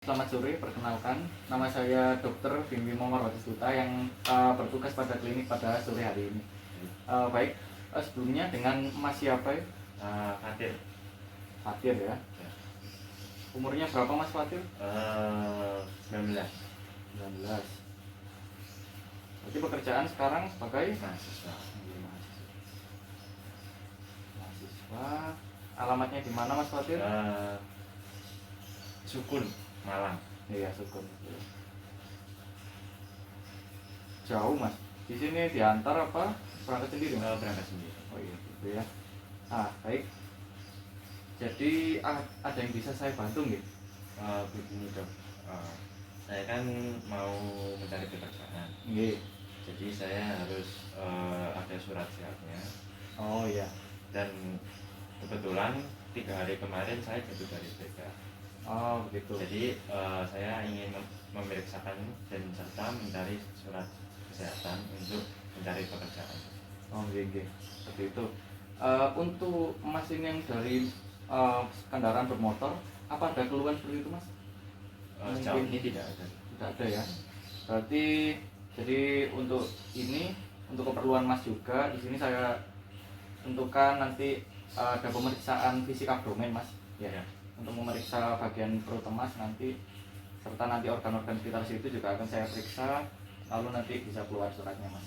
Selamat sore, perkenalkan nama saya Dr. Bimbi Momorwatistuta yang bertugas pada klinik pada sore hari ini. Baik, sebelumnya dengan Mas siapa ya? Fatir. Fatir ya. Umurnya berapa Mas Fatir? 19. 19. Berarti pekerjaan sekarang sebagai Mahasiswa. Mahasiswa. Alamatnya di mana Mas Fatir? Sukun, Malang. Iya, Sukun. Jauh Mas. Di sini diantar apa? Berangkat sendiri Mas? Berangkat sendiri. Oh iya, gitu ya. Baik. Jadi ada yang bisa saya bantu nggih? Begini dok, saya kan mau mencari pekerjaan. Nggih. Jadi saya harus ada surat sehatnya. Oh iya. Dan kebetulan 3 hari kemarin saya jatuh dari sepeda. Oh begitu. Jadi saya ingin memeriksakan dan serta mencari surat kesehatan untuk mencari pekerjaan. Oh iya. Seperti itu. Untuk Mas ini yang dari kendaraan bermotor, apa ada keluhan seperti itu Mas? Sejauh ini tidak ada. Tidak ada ya. Berarti jadi untuk ini untuk keperluan Mas juga di sini saya tentukan nanti ada pemeriksaan fisik abdomen Mas. Ya. Untuk memeriksa bagian perut Mas nanti serta nanti organ-organ sekitar situ juga akan saya periksa, lalu nanti bisa keluar suratnya Mas.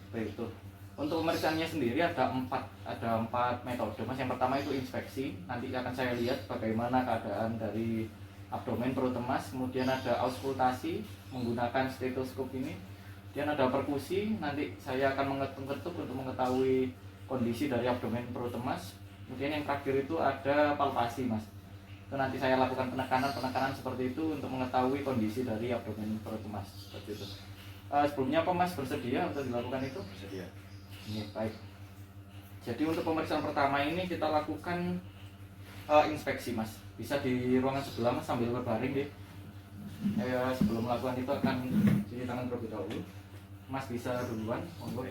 Seperti itu. Untuk pemeriksaannya sendiri ada empat metode Mas. Yang pertama itu inspeksi, nanti akan saya lihat bagaimana keadaan dari abdomen perut Mas. Kemudian ada auskultasi menggunakan stetoskop ini. Kemudian ada perkusi, nanti saya akan mengetuk-ketuk untuk mengetahui kondisi dari abdomen perut Mas. Kemudian yang terakhir itu ada palpasi Mas. Itu nanti saya lakukan penekanan seperti itu untuk mengetahui kondisi dari abdomen perut Mas. Seperti itu. Sebelumnya apa Mas bersedia untuk dilakukan itu? Bersedia. Ini baik. Jadi untuk pemeriksaan pertama ini kita lakukan inspeksi Mas. Bisa di ruangan sebelah Mas sambil berbaring deh. Sebelum melakukan itu akan cuci tangan terlebih dahulu. Mas bisa duluan, monggo.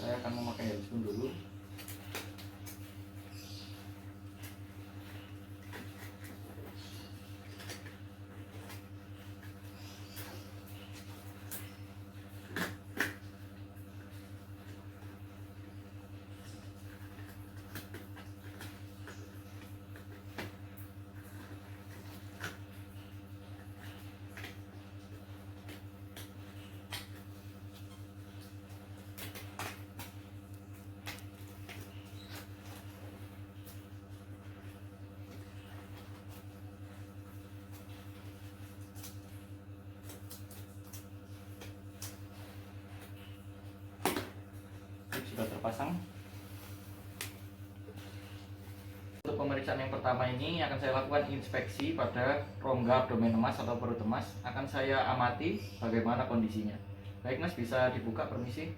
Saya akan memakai handphone dulu. Sudah terpasang. Untuk pemeriksaan yang pertama ini akan saya lakukan inspeksi pada rongga abdomen Mas atau perut Mas. Akan saya amati bagaimana kondisinya. Baik Mas, bisa dibuka permisi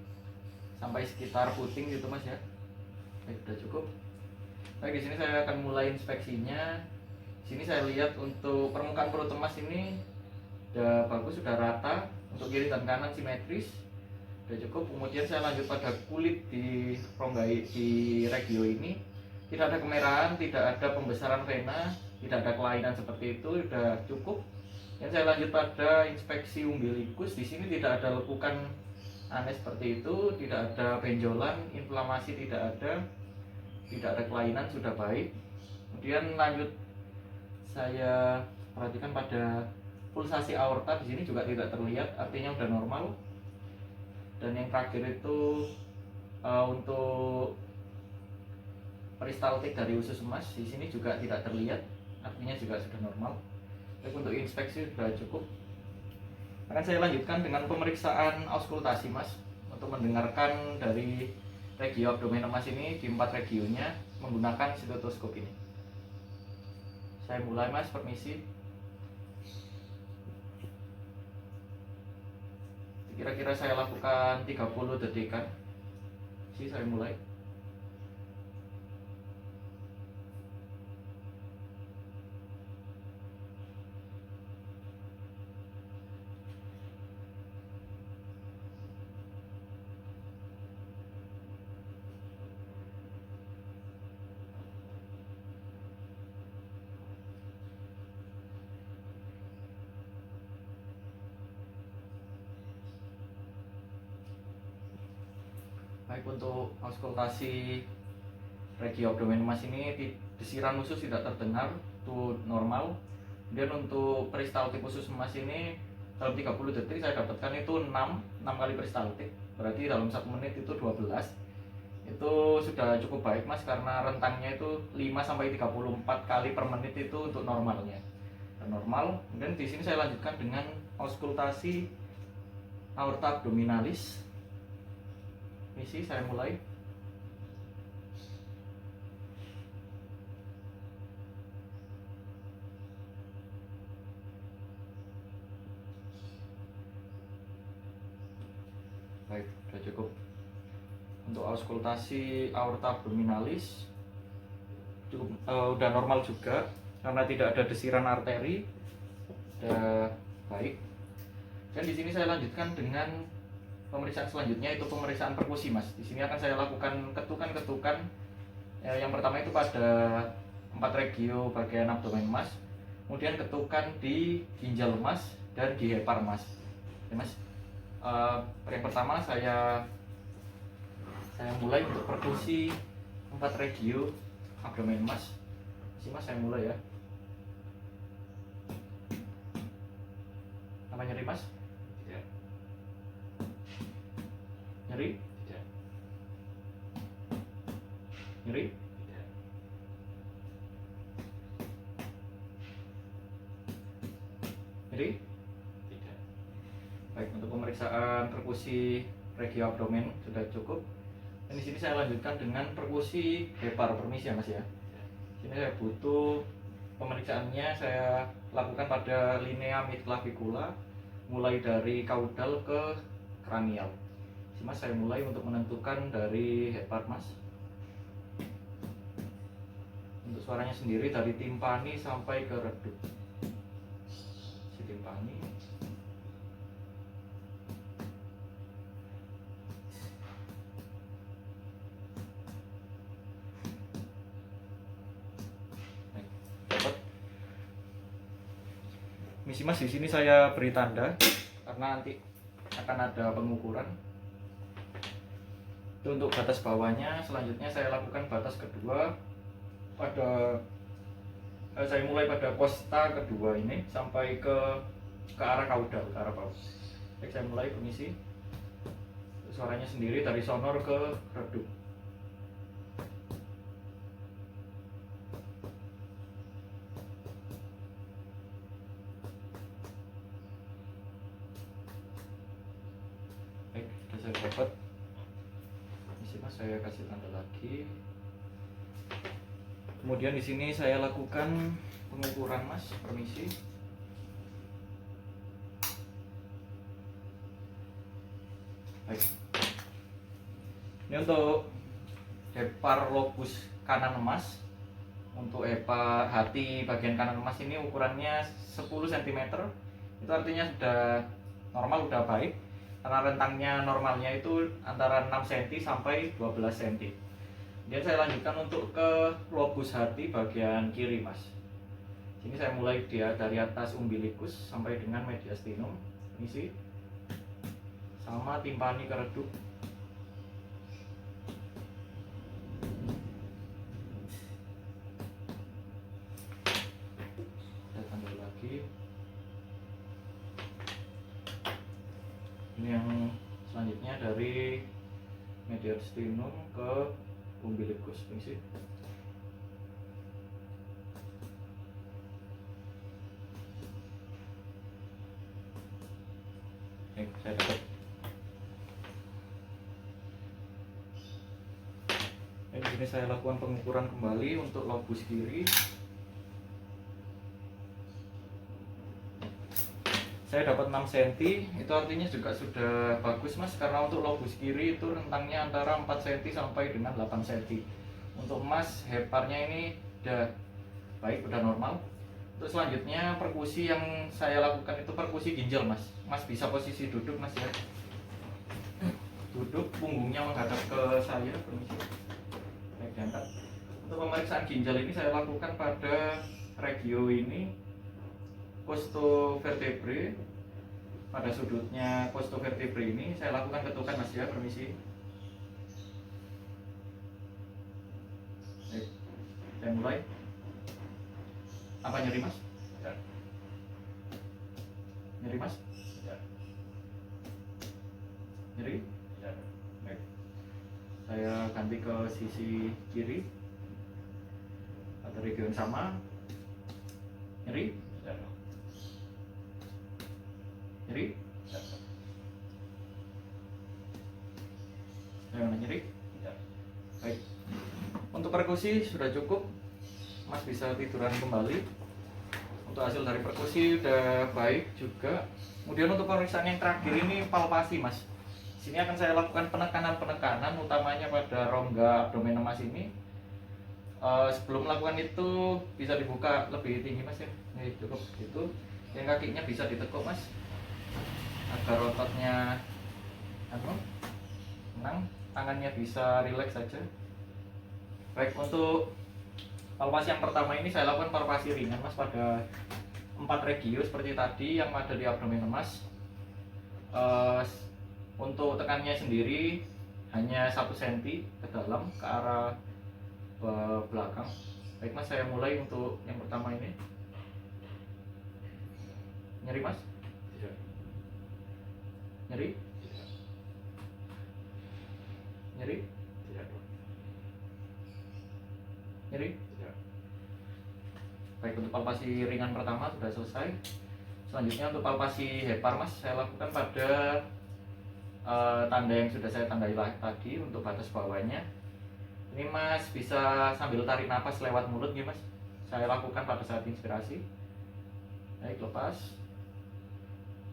sampai sekitar puting gitu Mas ya. Baik, sudah cukup. Baik, di sini saya akan mulai inspeksinya. Di sini saya lihat untuk permukaan perut Mas ini sudah bagus, sudah rata. Untuk kiri dan kanan simetris. Sudah cukup. Kemudian saya lanjut pada kulit di rongga di regio ini. Tidak ada kemerahan, tidak ada pembesaran vena, tidak ada kelainan seperti itu, sudah cukup. Dan saya lanjut pada inspeksi umbilikus. Di sini tidak ada lekukan aneh seperti itu, tidak ada benjolan, inflamasi tidak ada kelainan, sudah baik. Kemudian lanjut saya perhatikan pada pulsasi aorta, di sini juga tidak terlihat, artinya sudah normal. Dan yang terakhir itu untuk peristaltik dari usus emas, di sini juga tidak terlihat, artinya juga sudah normal. Tapi untuk inspeksi sudah cukup. Akan saya lanjutkan dengan pemeriksaan auskultasi Mas untuk mendengarkan dari regio abdomen Mas ini di 4 regionya menggunakan stetoskop ini. Saya mulai Mas, permisi. Kira-kira saya lakukan 30 detikan. Saya mulai. Baik, untuk auskultasi regio abdomen mas ini desiran usus tidak terdengar, itu normal. Kemudian untuk peristaltik usus mas ini dalam 30 detik saya dapatkan itu 6 kali peristaltik, berarti dalam 1 menit itu 12. Itu sudah cukup baik mas, karena rentangnya itu 5-34 kali per menit itu untuk normalnya, normal. Kemudian di sini saya lanjutkan dengan auskultasi aorta abdominalis. Misi saya mulai. Baik, sudah cukup. Untuk auskultasi aorta abdominalis cukup, udah normal juga karena tidak ada desiran arteri, udah baik. Dan di sini saya lanjutkan dengan pemeriksaan selanjutnya, itu pemeriksaan perkusi mas. Di sini akan saya lakukan ketukan-ketukan. Yang pertama itu pada 4 regio bagian abdomen mas, kemudian ketukan di ginjal mas dan di hepar mas. Ya, mas. Yang pertama saya mulai untuk perkusi 4 regio abdomen mas. Sini mas, saya mulai ya. Apa nyeri mas? Tidak. Nyeri? Tidak. Nyeri? Tidak. Nyeri? Tidak. Baik, untuk pemeriksaan perkusi regio abdomen sudah cukup. Dan di sini saya lanjutkan dengan perkusi hepar, permisi ya mas ya. Sini saya butuh pemeriksaannya, saya lakukan pada linea mid clavicula, mulai dari kaudal ke kranial. Sini mas, saya mulai untuk menentukan dari hepar mas. Untuk suaranya sendiri dari timpani sampai ke redup. Si timpani. Misi mas, di sini saya beri tanda karena nanti akan ada pengukuran. Itu untuk batas bawahnya. Selanjutnya saya lakukan batas kedua pada saya mulai pada costa kedua ini sampai ke arah kaudal, ke arah bawah. Baik, saya mulai, permisi. Suaranya sendiri dari sonor ke redup. Baik, sudah saya dapat. Misi mas, saya kasih tanda lagi. Kemudian di sini saya lakukan pengukuran mas, permisi. Baik. Ini untuk hepar lobus kanan emas. Untuk hepar hati bagian kanan emas ini ukurannya 10 cm. Itu artinya sudah normal, sudah baik. Karena rentangnya normalnya itu antara 6 cm sampai 12 cm. Kemudian saya lanjutkan untuk ke lobus hati bagian kiri mas. Sini saya mulai dari atas umbilikus sampai dengan mediastinum, misi, sama timpani ke redup. Saya tambah lagi. Ini yang selanjutnya dari mediastinum ke umbilikus, misi. Saya dapat. Di sini saya lakukan pengukuran kembali untuk lobus kiri. Saya dapat 6 cm, itu artinya juga sudah bagus mas, karena untuk lobus kiri itu rentangnya antara 4 cm sampai dengan 8 cm. Untuk mas, heparnya ini udah baik, udah normal. Untuk selanjutnya perkusi yang saya lakukan itu perkusi ginjal mas. Mas bisa posisi duduk mas ya. Duduk, punggungnya menghadap ke saya, permisi. Baik, diangkat. Untuk pemeriksaan ginjal ini saya lakukan pada regio ini, costovertebrae. Pada sudutnya costovertebrae ini saya lakukan ketukan mas ya, permisi. Baik, saya mulai. Apa nyeri mas? Tidak. Nyeri mas? Tidak. Nyeri? Tidak. Baik, saya ganti ke sisi kiri atau region sama. Nyeri? Tidak. Nyeri? Tidak. Saya mana nyeri? Tidak. Baik, untuk perkusi sudah cukup, mas bisa tiduran kembali. Untuk hasil dari perkusi udah baik juga. Kemudian untuk pemeriksaan yang terakhir ini palpasi mas. Sini akan saya lakukan penekanan utamanya pada rongga abdomen mas ini. Sebelum melakukan itu bisa dibuka lebih tinggi mas ya. Ini cukup gitu. Yang kakinya bisa ditekuk mas agar ototnya tenang, tangannya bisa rileks saja. Baik, untuk palpasi yang pertama ini saya lakukan palpasi ringan mas pada 4 regio seperti tadi yang ada di abdomen mas. Untuk tekannya sendiri hanya 1 cm ke dalam ke arah belakang. Baik mas, saya mulai untuk yang pertama ini. Nyeri mas? Tidak. Nyeri? Tidak. Nyeri? Tidak. Nyeri? Tidak. Baik, untuk palpasi ringan pertama sudah selesai. Selanjutnya untuk palpasi hepar mas, saya lakukan pada tanda yang sudah saya tandai tadi untuk batas bawahnya. Ini mas bisa sambil tarik nafas lewat mulut ya mas. Saya lakukan pada saat inspirasi. Baik, lepas.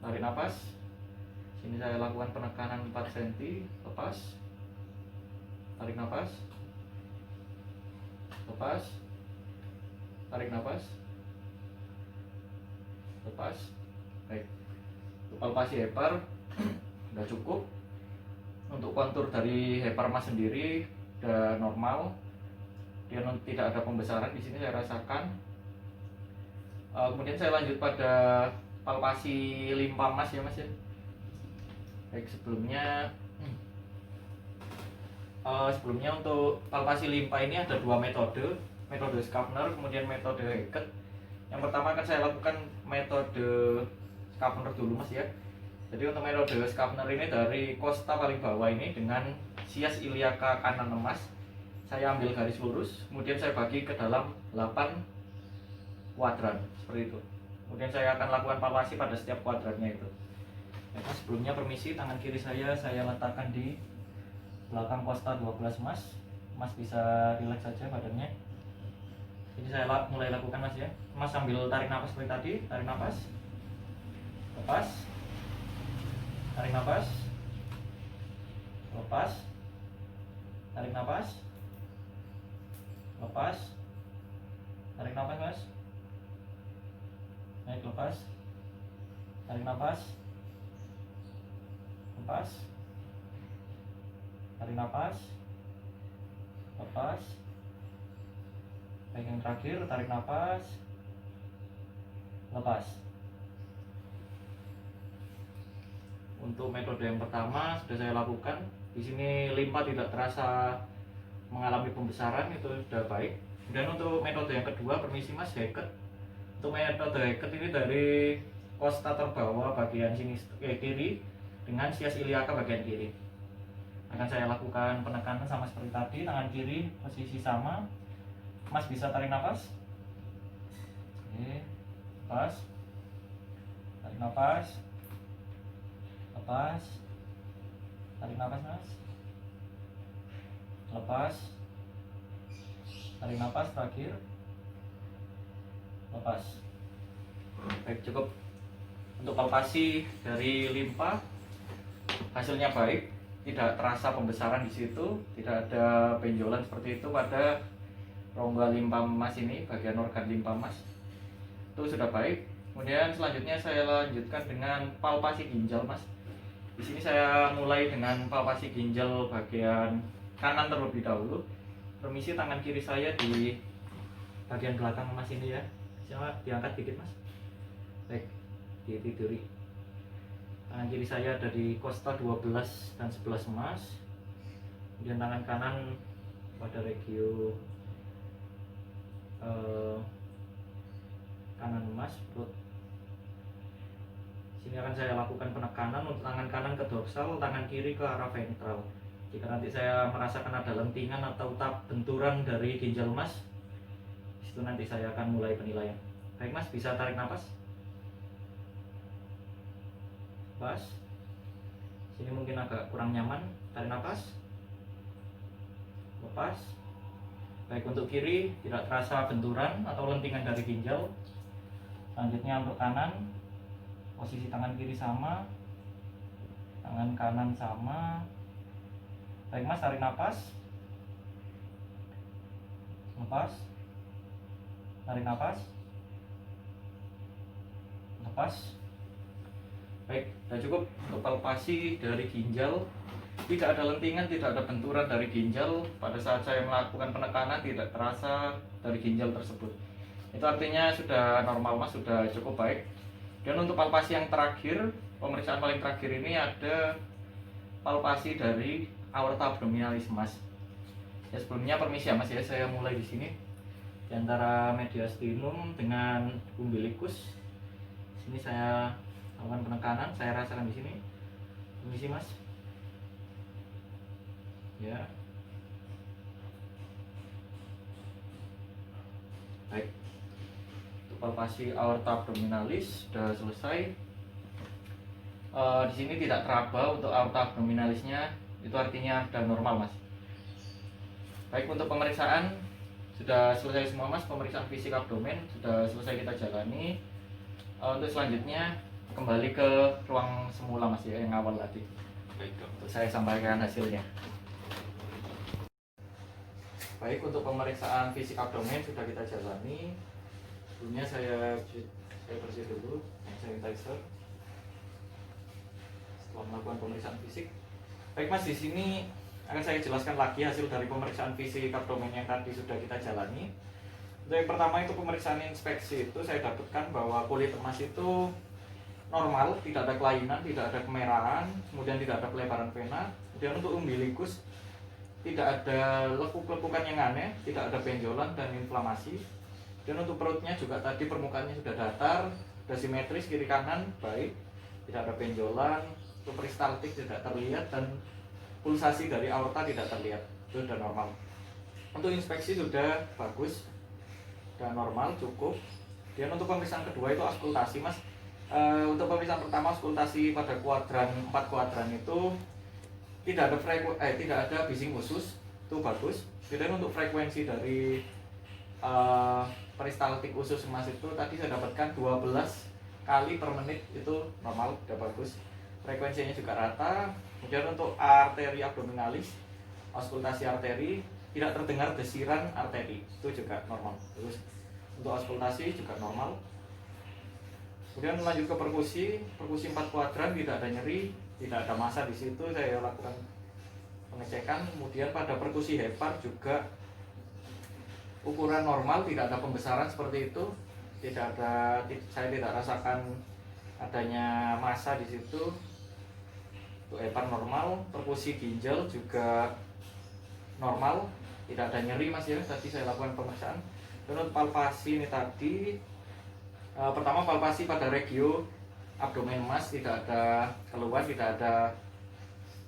Tarik nafas. Sini saya lakukan penekanan 4 cm. Lepas. Tarik nafas. Lepas. Tarik nafas. Lepas. Baik, untuk palpasi hepar udah cukup. Untuk kontur dari hepar mas sendiri udah normal, dia tidak ada pembesaran di sini saya rasakan. Kemudian saya lanjut pada palpasi limpa mas ya mas ya. Baik, sebelumnya untuk palpasi limpa ini ada 2 metode Schaffner kemudian metode Hackett. Yang pertama akan saya lakukan metode Schaffner dulu mas ya. Jadi untuk metode Schaffner ini dari kosta paling bawah ini dengan sias iliaka kanan mas, saya ambil garis lurus, kemudian saya bagi ke dalam 8 kuadran seperti itu. Kemudian saya akan lakukan palpasi pada setiap kuadrannya itu. Ya, sebelumnya permisi, tangan kiri saya letakkan di belakang kosta 12 mas. Mas bisa rileks saja badannya. Jadi saya mulai lakukan mas ya. Mas sambil tarik nafas seperti tadi, tarik nafas, lepas, tarik nafas, lepas, tarik nafas, lepas, tarik nafas mas. Naik, lepas, tarik nafas, lepas, tarik nafas, lepas. Baik, yang terakhir tarik nafas, lepas. Untuk metode yang pertama sudah saya lakukan. Di sini limpa tidak terasa mengalami pembesaran, itu sudah baik. Dan untuk metode yang kedua, permisi mas, Hackett. Untuk metode Hackett ini dari kosta terbawah bagian sini kiri dengan sias iliaka bagian kiri. Akan saya lakukan penekanan sama seperti tadi, tangan kiri posisi sama. Mas bisa tarik nafas. Oke, lepas. Tarik nafas. Lepas. Tarik nafas mas. Lepas. Tarik nafas terakhir. Lepas. Baik, cukup. Untuk palpasi dari limpa hasilnya baik, tidak terasa pembesaran di situ, tidak ada benjolan seperti itu pada rongga limpa mas ini, bagian organ limpa mas. Itu sudah baik. Kemudian selanjutnya saya lanjutkan dengan palpasi ginjal mas. Di sini saya mulai dengan palpasi ginjal bagian kanan terlebih dahulu. Permisi, tangan kiri saya di bagian belakang mas ini ya. Coba diangkat dikit mas. Baik, ditiduri. Tangan kiri saya ada di kosta 12 dan 11 mas. Kemudian tangan kanan pada regio kanan mas, perut. Sini akan saya lakukan penekanan untuk tangan kanan ke dorsal, tangan kiri ke arah ventral. Jika nanti saya merasakan ada lentingan atau benturan dari ginjal mas, itu nanti saya akan mulai penilaian. Baik mas, bisa tarik nafas. Pas. Sini mungkin agak kurang nyaman, tarik nafas. Lepas. Baik, untuk kiri tidak terasa benturan atau lentingan dari ginjal. Selanjutnya untuk kanan, posisi tangan kiri sama, tangan kanan sama. Baik mas, tarik nafas. Lepas. Tarik nafas. Lepas. Baik, sudah cukup untuk palpasi dari ginjal. Tidak ada lentingan, tidak ada benturan dari ginjal. Pada saat saya melakukan penekanan tidak terasa dari ginjal tersebut. Itu artinya sudah normal mas, sudah cukup baik. Dan untuk palpasi yang terakhir, pemeriksaan paling terakhir ini ada palpasi dari aorta abdominalis mas. Ya sebelumnya permisi ya mas ya, saya mulai di sini di antara mediastinum dengan umbilicus. Sini saya lakukan penekanan, saya rasakan di sini. Permisi mas. Ya. Baik. Untuk palpasi aorta abdominalis sudah selesai. Di sini tidak teraba untuk aorta abdominalisnya, itu artinya sudah normal mas. Baik, untuk pemeriksaan sudah selesai semua mas, pemeriksaan fisik abdomen sudah selesai kita jalani. Untuk selanjutnya kembali ke ruang semula mas ya, yang awal tadi. Baik, untuk saya sampaikan hasilnya. Baik, untuk pemeriksaan fisik abdomen sudah kita jalani. Sebelumnya saya bersih dulu hand sanitizer setelah melakukan pemeriksaan fisik. Baik mas, di sini akan saya jelaskan lagi hasil dari pemeriksaan fisik abdomen yang tadi sudah kita jalani. Untuk yang pertama itu pemeriksaan inspeksi, itu saya dapatkan bahwa kulit emas itu normal, tidak ada kelainan, tidak ada kemerahan, kemudian tidak ada pelebaran vena. Kemudian untuk umbilikus tidak ada lekuk-lekukan yang aneh, tidak ada benjolan dan inflamasi. Dan untuk perutnya juga tadi permukaannya sudah datar, sudah simetris kiri kanan, baik, tidak ada benjolan, untuk peristaltik tidak terlihat, dan pulsasi dari aorta tidak terlihat, itu sudah normal. Untuk inspeksi sudah bagus, sudah normal, cukup. Dan untuk pemeriksaan kedua itu auskultasi mas. Untuk pemeriksaan pertama auskultasi pada kuadran 4 kuadran itu tidak ada bising khusus, itu bagus. Kemudian untuk frekuensi dari peristaltik usus emas itu tadi saya dapatkan 12 kali per menit, itu normal, sudah bagus. Frekuensinya juga rata. Kemudian untuk arteri abdominalis, auskultasi arteri, tidak terdengar desiran arteri, itu juga normal. Terus untuk auskultasi juga normal. Kemudian lanjut ke perkusi 4 kuadran, tidak ada nyeri, tidak ada massa di situ, saya lakukan pengecekan. Kemudian pada perkusi hepar juga ukuran normal, tidak ada pembesaran seperti itu, saya tidak rasakan adanya massa di situ. Untuk hepar normal, perkusi ginjal juga normal, tidak ada nyeri mas ya, tadi saya lakukan pemeriksaan. Dan untuk palpasi ini tadi pertama palpasi pada regio abdomen mas, tidak ada keluhan, tidak ada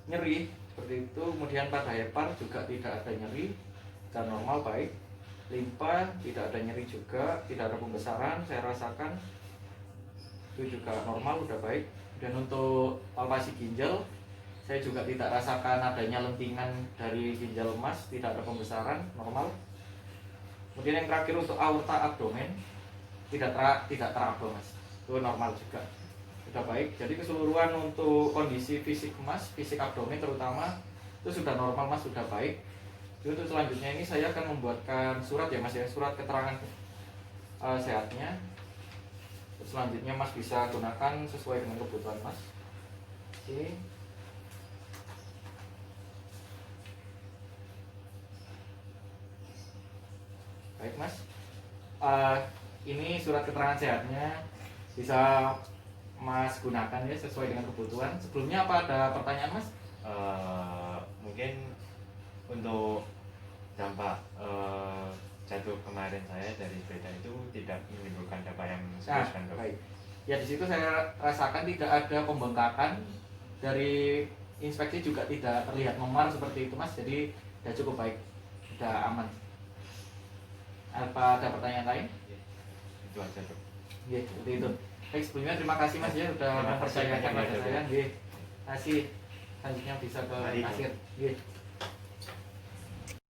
nyeri seperti itu. Kemudian pada hepar juga tidak ada nyeri dan normal, baik. Limpa tidak ada nyeri juga, tidak ada pembesaran, saya rasakan itu juga normal, udah baik. Dan untuk palpasi ginjal saya juga tidak rasakan adanya lentingan dari ginjal emas, tidak ada pembesaran, normal. Kemudian yang terakhir untuk aorta abdomen tidak teraba mas, itu normal juga, sudah baik. Jadi keseluruhan untuk kondisi fisik emas, fisik abdomen terutama, itu sudah normal mas, sudah baik. Jadi untuk selanjutnya ini saya akan membuatkan surat ya mas ya, surat keterangan sehatnya. Selanjutnya mas bisa gunakan sesuai dengan kebutuhan mas. Oke. Baik mas, ini surat keterangan sehatnya, bisa mas gunakan ya sesuai dengan kebutuhan. Sebelumnya apa ada pertanyaan mas? Mungkin untuk dampak jatuh kemarin saya dari sepeda itu tidak menimbulkan dampak yang Nah, serius kan dok? baik. Ya di situ saya rasakan tidak ada pembengkakan, dari inspeksi juga tidak terlihat memar seperti itu mas, jadi sudah cukup baik, sudah aman. Apa ada pertanyaan lain? Itu aja dok. Iya, seperti itu. Baik, sebelumnya terima kasih mas ya sudah Terima kasih mempercayakan banyak, pada ya, Dok. saya. Nggih. Kasih selanjutnya bisa ke Mari, Dok. kasir. Nggih.